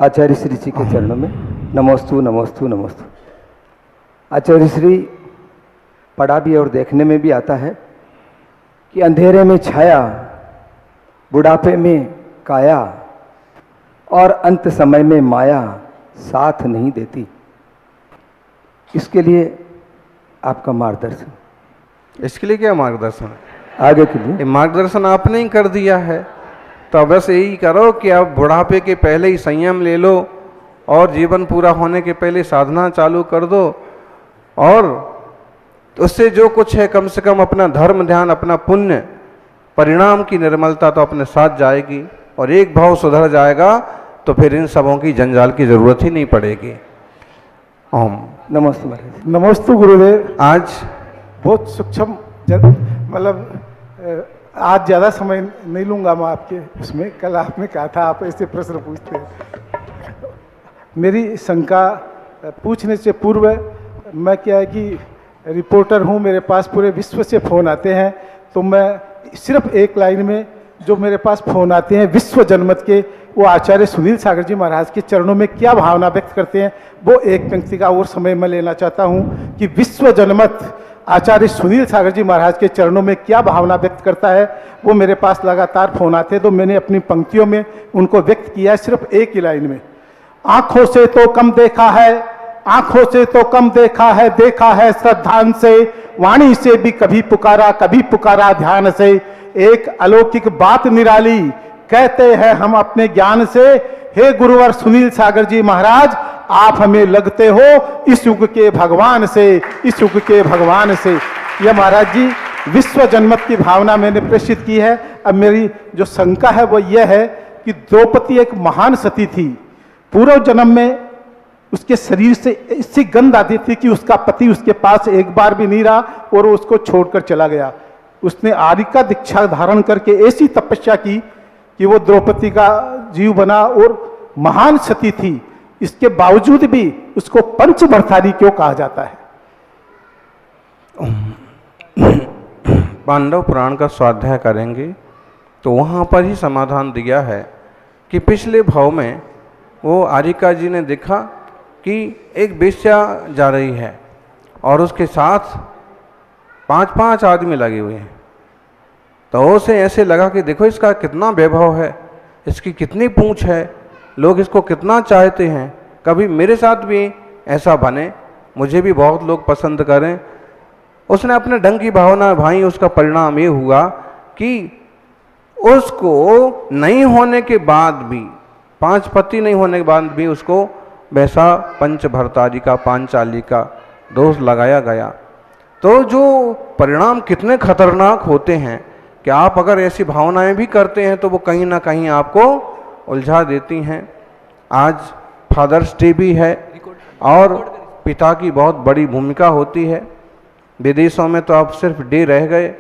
आचार्य श्री जी के चरणों में नमोस्तु नमोस्तु नमोस्तु। आचार्य श्री पढ़ा भी और देखने में भी आता है कि अंधेरे में छाया, बुढ़ापे में काया और अंत समय में माया साथ नहीं देती। इसके लिए आपका मार्गदर्शन। इसके लिए क्या मार्गदर्शन? आगे के लिए मार्गदर्शन आपने ही कर दिया है, तो बस यही करो कि आप बुढ़ापे के पहले ही संयम ले लो और जीवन पूरा होने के पहले साधना चालू कर दो, और उससे जो कुछ है कम से कम अपना धर्म ध्यान, अपना पुण्य, परिणाम की निर्मलता तो अपने साथ जाएगी, और एक भाव सुधर जाएगा तो फिर इन सबों की जंजाल की जरूरत ही नहीं पड़ेगी। ओम नमस्ते महाराज। नमस्ते गुरुदेव। आज बहुत सूक्ष्म मतलब आज ज़्यादा समय नहीं लूँगा मैं आपके उसमें। कल आपने कहा था आप ऐसे प्रश्न पूछते हैं। मेरी शंका पूछने से पूर्व, मैं क्या है कि रिपोर्टर हूँ, मेरे पास पूरे विश्व से फ़ोन आते हैं, तो मैं सिर्फ एक लाइन में जो मेरे पास फ़ोन आते हैं विश्व जनमत के, वो आचार्य सुनील सागर जी महाराज के चरणों में क्या भावना व्यक्त करते हैं, वो एक पंक्ति का और समय मैं लेना चाहता हूँ कि विश्व जनमत आचार्य सुनील सागर जी महाराज के चरणों में क्या भावना व्यक्त करता है। वो मेरे पास लगातार फ़ोन आते हैं, तो मैंने अपनी पंक्तियों में उनको व्यक्त किया है सिर्फ एक ही लाइन में। आँखों से तो कम देखा है, आँखों से तो कम देखा है श्रद्धान से, वाणी से भी कभी पुकारा ध्यान से। एक अलौकिक बात निराली कहते हैं हम अपने ज्ञान से, हे गुरुवर सुनील सागर जी महाराज, आप हमें लगते हो इस युग के भगवान से, इस युग के भगवान से। यह महाराज जी विश्व जनमत की भावना मैंने प्रेषित की है। अब मेरी जो शंका है वो यह है कि द्रौपदी एक महान सती थी। पूर्व जन्म में उसके शरीर से ऐसी गंध आती थी कि उसका पति उसके पास एक बार भी नहीं रहा और वो उसको छोड़कर चला गया। उसने आर्य का दीक्षा धारण करके ऐसी तपस्या की कि वो द्रौपदी का जीव बना और महान सती थी। इसके बावजूद भी उसको पंचभर्तारी क्यों कहा जाता है? पांडव पुराण का स्वाध्याय करेंगे तो वहाँ पर ही समाधान दिया है कि पिछले भाव में वो आरिका जी ने देखा कि एक वेश्या जा रही है और उसके साथ 5-5 आदमी लगे हुए हैं। तो उसे ऐसे लगा कि देखो इसका कितना वैभव है, इसकी कितनी पूंछ है, लोग इसको कितना चाहते हैं, कभी मेरे साथ भी ऐसा बने, मुझे भी बहुत लोग पसंद करें। उसने अपने ढंग की भावना भाई, उसका परिणाम ये हुआ कि उसको नहीं होने के बाद भी, 5 पति नहीं होने के बाद भी उसको वैसा पंचभर्तारी का, पांचाली का दोष लगाया गया। तो जो परिणाम कितने खतरनाक होते हैं कि आप अगर ऐसी भावनाएं भी करते हैं तो वो कहीं ना कहीं आपको उलझा देती हैं। आज फादर्स डे भी है और पिता की बहुत बड़ी भूमिका होती है। विदेशों में तो आप सिर्फ डे रह गए,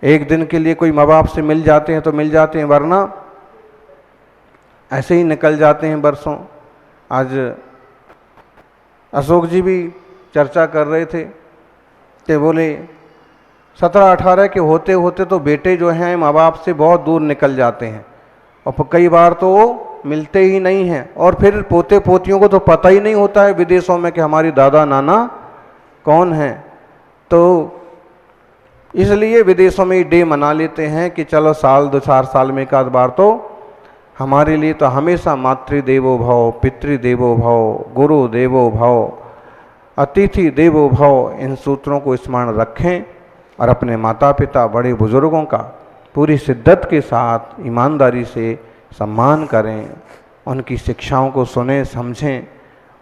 एक दिन के लिए कोई माँ बाप से मिल जाते हैं तो मिल जाते हैं, वरना ऐसे ही निकल जाते हैं बरसों। आज अशोक जी भी चर्चा कर रहे थे कि बोले 17-18 के होते होते तो बेटे जो हैं माँ बाप से बहुत दूर निकल जाते हैं और कई बार तो वो मिलते ही नहीं हैं, और फिर पोते पोतियों को तो पता ही नहीं होता है विदेशों में कि हमारी दादा नाना कौन हैं। तो इसलिए विदेशों में डे मना लेते हैं कि चलो साल 2-4 साल में एक आध बार तो हमारे लिए तो हमेशा मातृदेवो भव, पितृदेवो भव, गुरु देवो भव, अतिथि देवो भव, इन सूत्रों को स्मरण रखें और अपने माता पिता बड़े बुजुर्गों का पूरी शिद्दत के साथ ईमानदारी से सम्मान करें, उनकी शिक्षाओं को सुनें समझें,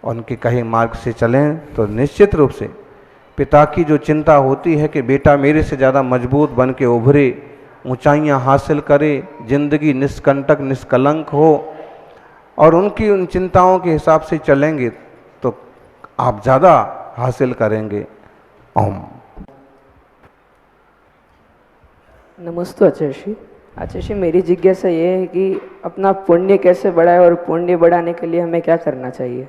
उनके कहे मार्ग से चलें। तो निश्चित रूप से पिता की जो चिंता होती है कि बेटा मेरे से ज़्यादा मजबूत बन के उभरे, ऊंचाइयां हासिल करे, जिंदगी निष्कंटक निष्कलंक हो, और उनकी उन चिंताओं के हिसाब से चलेंगे तो आप ज़्यादा हासिल करेंगे। ओम। नमस्ते आचार्य श्री। आचार्य श्री, मेरी जिज्ञासा ये है कि अपना पुण्य कैसे बढ़ाए और पुण्य बढ़ाने के लिए हमें क्या करना चाहिए?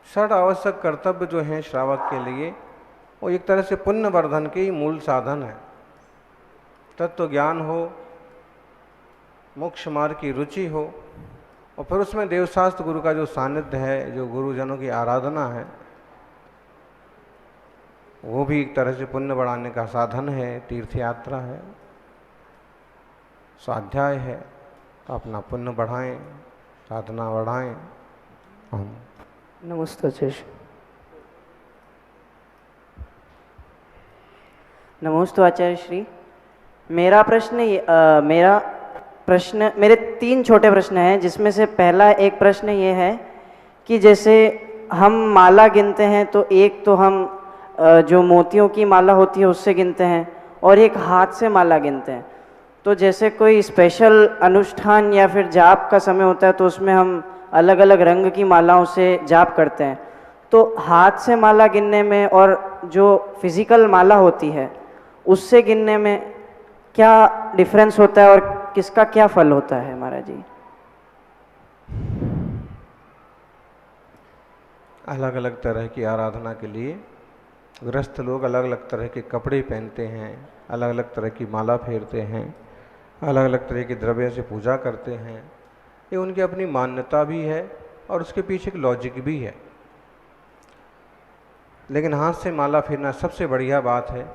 षड आवश्यक कर्तव्य जो हैं श्रावक के लिए, वो एक तरह से पुण्य वर्धन के ही मूल साधन है। तत्व ज्ञान हो, मोक्ष मार्ग की रुचि हो, और फिर उसमें देवशास्त्र गुरु का जो सानिध्य है, जो गुरुजनों की आराधना है, वो भी एक तरह से पुण्य बढ़ाने का साधन है, तीर्थ यात्रा है, स्वाध्याय है। तो अपना पुण्य बढ़ाएं, साधना बढ़ाएं। हम नमस्ते आचार्य श्री। नमोस्तु आचार्य श्री। मेरा प्रश्न मेरे 3 छोटे प्रश्न हैं, जिसमें से पहला एक प्रश्न ये है कि जैसे हम माला गिनते हैं तो एक तो हम जो मोतियों की माला होती है उससे गिनते हैं, और एक हाथ से माला गिनते हैं। तो जैसे कोई स्पेशल अनुष्ठान या फिर जाप का समय होता है तो उसमें हम अलग अलग रंग की मालाओं से जाप करते हैं। तो हाथ से माला गिनने में और जो फिजिकल माला होती है उससे गिनने में क्या डिफरेंस होता है और किसका क्या फल होता है महाराज जी? अलग अलग तरह की आराधना के लिए गृहस्थ लोग अलग अलग तरह के कपड़े पहनते हैं, अलग अलग तरह की माला फेरते हैं, अलग अलग तरह के द्रव्य से पूजा करते हैं। ये उनकी अपनी मान्यता भी है और उसके पीछे एक लॉजिक भी है। लेकिन हाथ से माला फेरना सबसे बढ़िया बात है,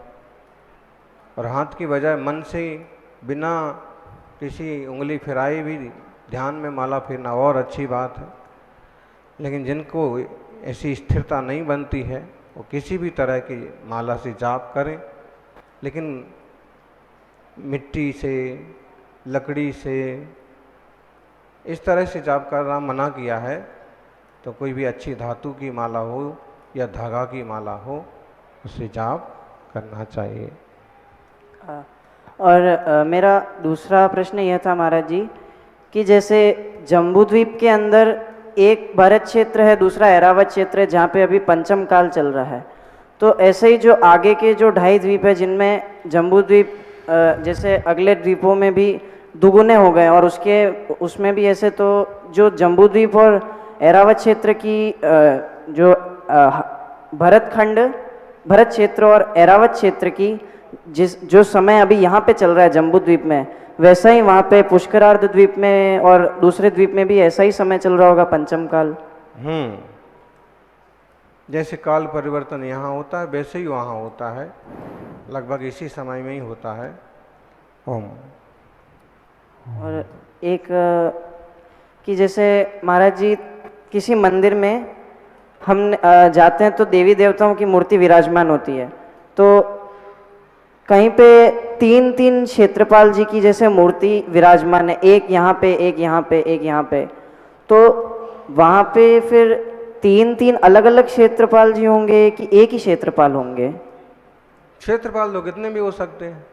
और हाथ की बजाय मन से बिना किसी उंगली फिराए भी ध्यान में माला फेरना और अच्छी बात है। लेकिन जिनको ऐसी स्थिरता नहीं बनती है वो किसी भी तरह की माला से जाप करें, लेकिन मिट्टी से, लकड़ी से, इस तरह से जाप करना मना किया है। तो कोई भी अच्छी धातु की माला हो या धागा की माला हो, उससे जाप करना चाहिए। और मेरा दूसरा प्रश्न यह था महाराज जी कि जैसे जम्बूद्वीप के अंदर एक भरत क्षेत्र है, दूसरा ऐरावत क्षेत्र है, जहाँ पे अभी पंचम काल चल रहा है। तो ऐसे ही जो आगे के जो 2.5 द्वीप है, जिनमें जम्बूद्वीप जैसे अगले द्वीपों में भी दुगुने हो गए, और उसमें भी ऐसे तो जो जम्बूद्वीप और ऐरावत क्षेत्र की जो भरत क्षेत्र और ऐरावत क्षेत्र की जो समय अभी यहाँ पे चल रहा है जम्बूद्वीप में, वैसा ही वहाँ पे पुष्करार्ध द्वीप में और दूसरे द्वीप में भी ऐसा ही समय चल रहा होगा, पंचम काल। जैसे काल परिवर्तन यहाँ होता है वैसे ही वहाँ होता है, लगभग इसी समय में ही होता है। ओम। और एक कि जैसे महाराज जी किसी मंदिर में हम जाते हैं तो देवी देवताओं की मूर्ति विराजमान होती है, तो कहीं पे 3 क्षेत्रपाल जी की जैसे मूर्ति विराजमान है, एक यहाँ पे, एक यहाँ पे, एक यहाँ पे। तो वहाँ पे फिर 3 अलग अलग क्षेत्रपाल जी होंगे कि एक ही क्षेत्रपाल होंगे? क्षेत्रपाल तो कितने भी हो सकते हैं।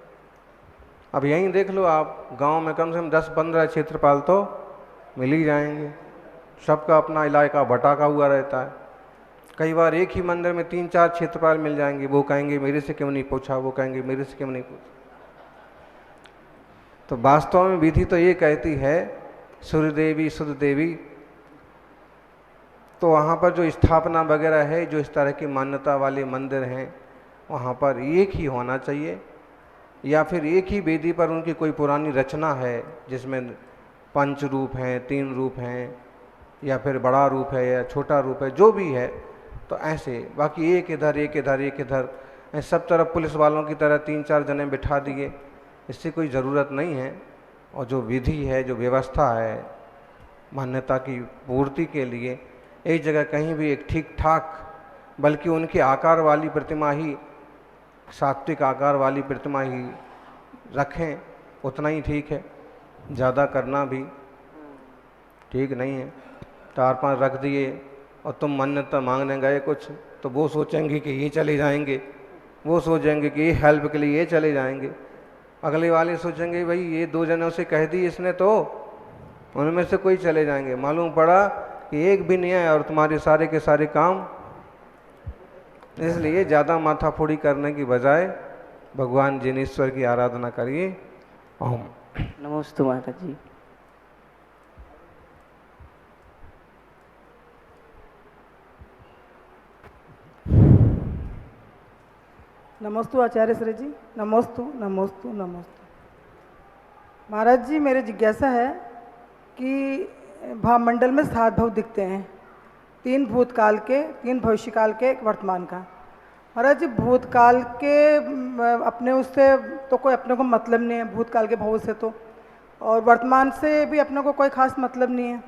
अब यहीं देख लो आप, गांव में कम से कम 10-15 क्षेत्रपाल तो मिल ही जाएंगे। सबका अपना इलाका बटाका हुआ रहता है। कई बार एक ही मंदिर में 3-4 क्षेत्रपाल मिल जाएंगे, वो कहेंगे मेरे से क्यों नहीं पूछा, वो कहेंगे मेरे से क्यों नहीं पूछा। तो वास्तव में विधि तो ये कहती है सूर्य देवी, सुध देवी, तो वहाँ पर जो स्थापना वगैरह है, जो इस तरह की मान्यता वाले मंदिर हैं, वहाँ पर एक ही होना चाहिए, या फिर एक ही वेदी पर उनकी कोई पुरानी रचना है जिसमें 5 रूप हैं, 3 रूप हैं, या फिर बड़ा रूप है या छोटा रूप है, जो भी है। तो ऐसे बाकी एक इधर एक इधर एक इधर, ऐसे सब तरफ पुलिस वालों की तरह 3-4 जने बिठा दिए, इससे कोई ज़रूरत नहीं है। और जो विधि है, जो व्यवस्था है मान्यता की पूर्ति के लिए, एक जगह कहीं भी एक ठीक ठाक, बल्कि उनके आकार वाली प्रतिमा ही, सात्विक आकार वाली प्रतिमा ही रखें, उतना ही ठीक है। ज़्यादा करना भी ठीक नहीं है। 4-5 रख दिए और तुम मान्यता मांगने गए कुछ, तो वो सोचेंगे कि ये चले जाएंगे, वो सोचेंगे कि ये हेल्प के लिए ये चले जाएंगे, अगले वाले सोचेंगे भाई ये 2 जनों से कह दी इसने तो उनमें से कोई चले जाएंगे। मालूम पड़ा कि एक भी नहीं है और तुम्हारे सारे के सारे काम। इसलिए ज़्यादा माथाफोड़ी करने की बजाय भगवान जिनेश्वर की आराधना करिए। ओम। नमस्ते महाराज जी। नमस्तु आचार्य श्री जी। नमस्तु नमस्तु नमस्तु। महाराज जी, मेरी जिज्ञासा है कि भावमंडल में 7 भव दिखते हैं, 3 भूतकाल के, 3 भविष्यकाल के, 1 वर्तमान का। महाराज जी, भूतकाल के अपने उससे तो कोई अपने को मतलब नहीं है, भूतकाल के भव से तो, और वर्तमान से भी अपने को कोई खास मतलब नहीं है।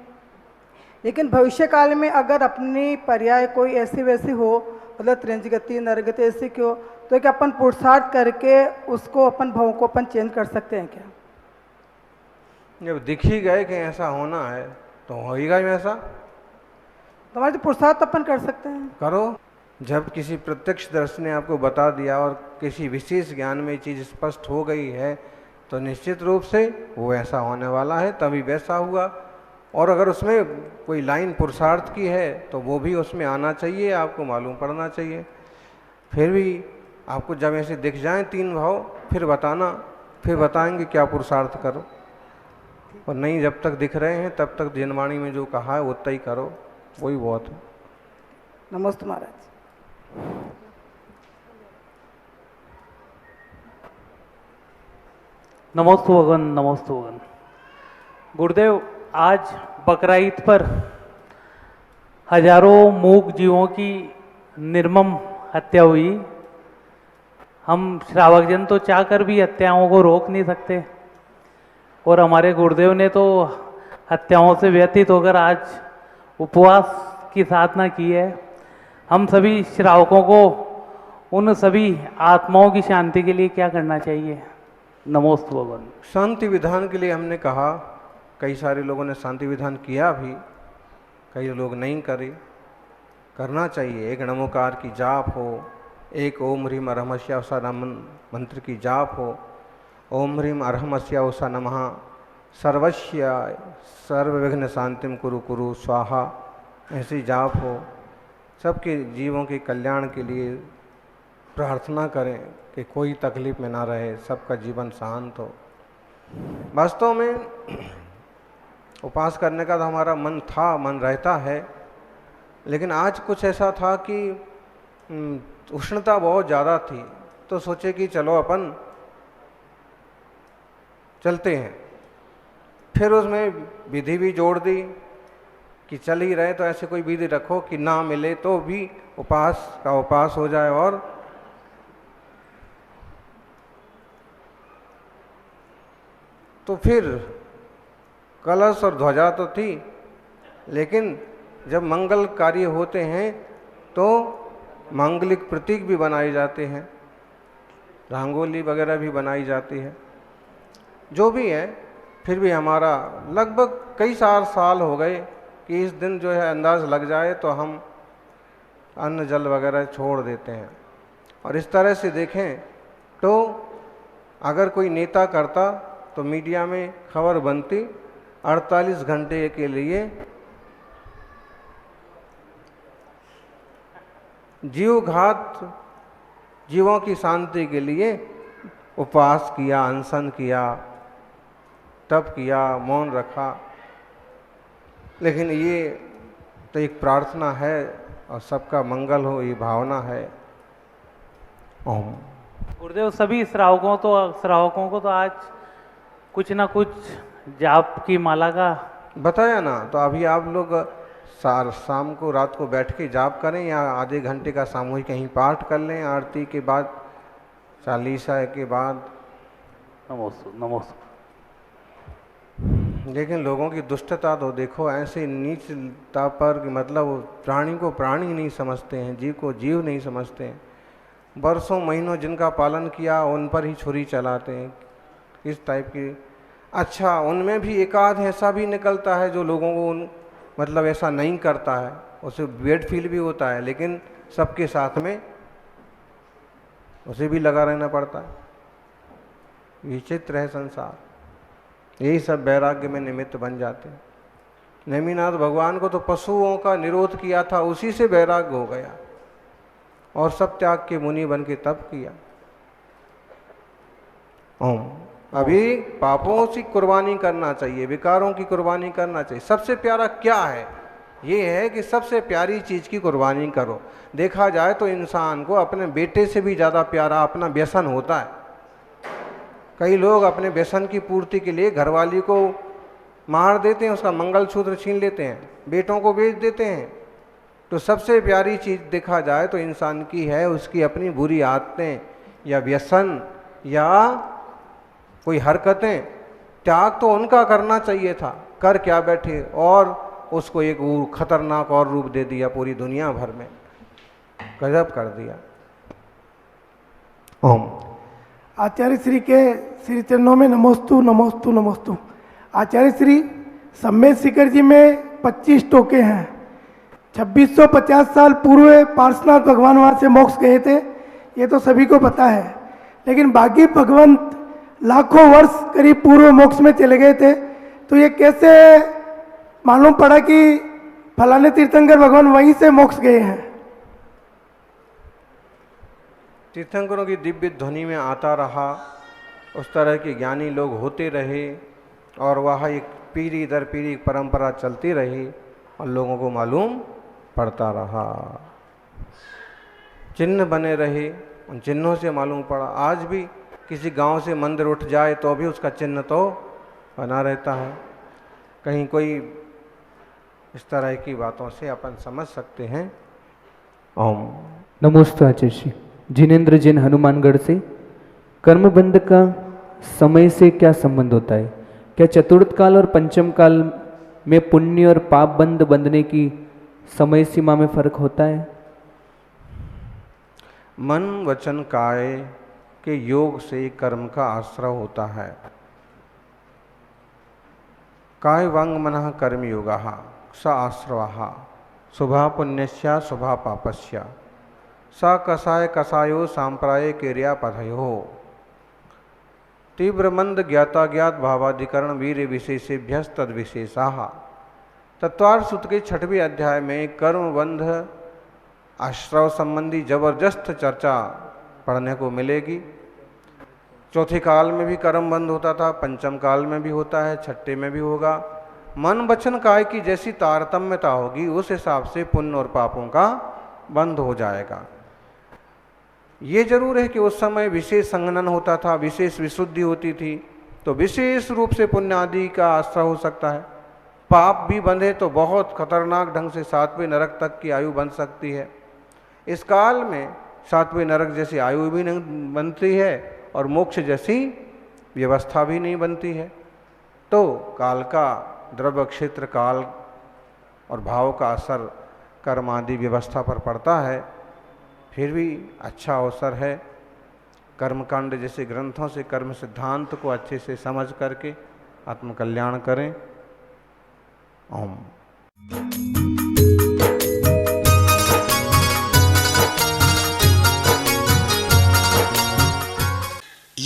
लेकिन भविष्य काल में अगर अपनी पर्याय कोई ऐसी वैसी हो, मतलब त्रिंज गति नरगति ऐसी क्यों, तो क्या अपन पुरुषार्थ करके उसको अपन भवों को अपन चेंज कर सकते हैं क्या? जब दिख ही गए कि ऐसा होना है तो होएगा ही ऐसा। तो हमारे पुरुषार्थ अपन कर सकते हैं। करो। जब किसी प्रत्यक्ष दर्शन ने आपको बता दिया और किसी विशेष ज्ञान में चीज़ स्पष्ट हो गई है तो निश्चित रूप से वो ऐसा होने वाला है, तभी वैसा हुआ। और अगर उसमें कोई लाइन पुरुषार्थ की है तो वो भी उसमें आना चाहिए, आपको मालूम पड़ना चाहिए। फिर भी आपको जब ऐसे दिख जाएं 3 भाव, फिर बताना, फिर बताएंगे क्या पुरुषार्थ करो। और नहीं, जब तक दिख रहे हैं तब तक जनवाणी में जो कहा है उतना ही करो, वही बहुत है। नमस्ते महाराज। नमोस्तु भगवान, नमोस्तु भगवान। गुरुदेव, आज बकरा ईद पर हजारों मूक जीवों की निर्मम हत्या हुई। हम श्रावक जन तो चाहकर भी हत्याओं को रोक नहीं सकते, और हमारे गुरुदेव ने तो हत्याओं से व्यतीत होकर आज उपवास की साधना की है। हम सभी श्रावकों को उन सभी आत्माओं की शांति के लिए क्या करना चाहिए? नमोस्तु भगवान। शांति विधान के लिए हमने कहा, कई सारे लोगों ने शांति विधान किया भी, कई लोग नहीं करे। करना चाहिए। एक नमोकार की जाप हो, एक ओम ह्रीम अरहमस्या उषा मंत्र की जाप हो, ओम ह्रीम अरहमस्या उषा नमः सर्वस्या सर्वविघ्न शांतिम कुरु कुरु स्वाहा, ऐसी जाप हो। सबके जीवों के कल्याण के लिए प्रार्थना करें कि कोई तकलीफ में ना रहे, सबका जीवन शांत हो। वास्तव में उपास करने का तो हमारा मन था, मन रहता है, लेकिन आज कुछ ऐसा था कि उष्णता बहुत ज़्यादा थी, तो सोचे कि चलो अपन चलते हैं। फिर उसमें विधि भी जोड़ दी कि चल ही रहे तो ऐसे कोई विधि रखो कि ना मिले तो भी उपास का उपास हो जाए। और तो फिर कलश और ध्वजा तो थी, लेकिन जब मंगल कार्य होते हैं तो मांगलिक प्रतीक भी बनाए जाते हैं, रंगोली वगैरह भी बनाई जाती है। जो भी है, फिर भी हमारा लगभग कई साल हो गए कि इस दिन जो है अंदाज लग जाए तो हम अन्न जल वगैरह छोड़ देते हैं। और इस तरह से देखें तो अगर कोई नेता करता तो मीडिया में खबर बनती 48 घंटे के लिए जीव घात, जीवों की शांति के लिए उपवास किया, अनशन किया, तप किया, मौन रखा। लेकिन ये तो एक प्रार्थना है और सबका मंगल हो, ये भावना है। ओम। गुरुदेव, सभी श्रावकों को तो आज कुछ ना कुछ जाप की माला का बताया ना। तो अभी आप लोग शाम को, रात को बैठ के जाप करें या आधे घंटे का सामूहिक कहीं पाठ कर लें, आरती के बाद, चालीसा के बाद। नमोस्तु नमोस्तु। लेकिन लोगों की दुष्टता तो देखो, ऐसे नीचता पर कि मतलब प्राणी को प्राणी नहीं समझते हैं, जीव को जीव नहीं समझते हैं। बरसों महीनों जिनका पालन किया उन पर ही छुरी चलाते हैं। किस टाइप की। अच्छा, उनमें भी एकाध ऐसा भी निकलता है जो लोगों को मतलब ऐसा नहीं करता है, उसे वेट फील भी होता है, लेकिन सबके साथ में उसे भी लगा रहना पड़ता है। विचित्र है संसार। यही सब वैराग्य में निमित्त बन जाते हैं। नेमिनाथ भगवान को तो पशुओं का निरोध किया था, उसी से वैराग्य हो गया और सब त्याग के मुनि बन के तप किया। ओम। अभी पापों की कुर्बानी करना चाहिए, विकारों की कुर्बानी करना चाहिए। सबसे प्यारा क्या है? ये है कि सबसे प्यारी चीज़ की कुर्बानी करो। देखा जाए तो इंसान को अपने बेटे से भी ज़्यादा प्यारा अपना व्यसन होता है। कई लोग अपने व्यसन की पूर्ति के लिए घरवाली को मार देते हैं, उसका मंगलसूत्र छीन लेते हैं, बेटों को बेच देते हैं। तो सबसे प्यारी चीज़ देखा जाए तो इंसान की है उसकी अपनी बुरी आदतें या व्यसन या कोई हरकतें। त्याग तो उनका करना चाहिए था, कर क्या बैठे, और उसको एक वो खतरनाक और रूप दे दिया पूरी दुनिया भर में, गजब कर दिया। ओम। आचार्य श्री के श्री चरणों में नमोस्तु नमोस्तु नमोस्तु। आचार्य श्री, सम्मेद शिखर जी में 25 टोके हैं। 2650 साल पूर्व पार्श्वनाथ भगवान वहाँ से मोक्ष गए थे, ये तो सभी को पता है। लेकिन बाकी भगवंत लाखों वर्ष करीब पूर्व मोक्ष में चले गए थे, तो ये कैसे मालूम पड़ा कि फलाने तीर्थंकर भगवान वहीं से मोक्ष गए हैं? तीर्थंकरों की दिव्य ध्वनि में आता रहा, उस तरह के ज्ञानी लोग होते रहे, और वह एक पीढ़ी दर पीढ़ी परंपरा चलती रही और लोगों को मालूम पड़ता रहा। चिन्ह बने रहे, उन चिन्हों से मालूम पड़ा। आज भी किसी गांव से मंदिर उठ जाए तो भी उसका चिन्ह तो बना रहता है। कहीं कोई इस तरह की बातों से अपन समझ सकते हैं। ओम। नमोस्तु आचार्य श्री। जिनेन्द्र जैन हनुमानगढ़ से। कर्मबंध का समय से क्या संबंध होता है? क्या चतुर्थ काल और पंचम काल में पुण्य और पाप बंध बंधने की समय सीमा में फर्क होता है? मन वचन काय के योग से कर्म का आश्रय होता है। काय वांग मनः कर्म योगः स आश्रवः शुभा पुण्यस्य शुभा पापस्य स कषाय कषायो सांप्राय क्रिया पथयो। तीव्र मंद ज्ञाता ज्ञात भावाधिकरण वीर विशेषेभ्य तद विशेषाः। तत्वार्थ सूत्र के 6वें अध्याय में कर्मबंध आश्रव संबंधी जबरदस्त चर्चा पढ़ने को मिलेगी। चौथे काल में भी कर्म बंद होता था, पंचम काल में भी होता है, छठे में भी होगा। मन वचन काय की जैसी तारतम्यता होगी उस हिसाब से पुण्य और पापों का बंद हो जाएगा। ये जरूर है कि उस समय विशेष संगनन होता था, विशेष विशुद्धि होती थी, तो विशेष रूप से पुण्य आदि का आश्रय हो सकता है। पाप भी बंधे तो बहुत खतरनाक ढंग से 7वें नरक तक की आयु बन सकती है। इस काल में 7वें नरक जैसी आयु भी नहीं बनती है और मोक्ष जैसी व्यवस्था भी नहीं बनती है। तो काल का द्रव्य क्षेत्र काल और भाव का असर कर्म आदि व्यवस्था पर पड़ता है। फिर भी अच्छा अवसर है कर्मकांड जैसे ग्रंथों से कर्म सिद्धांत को अच्छे से समझ करके आत्मकल्याण करें। ओम।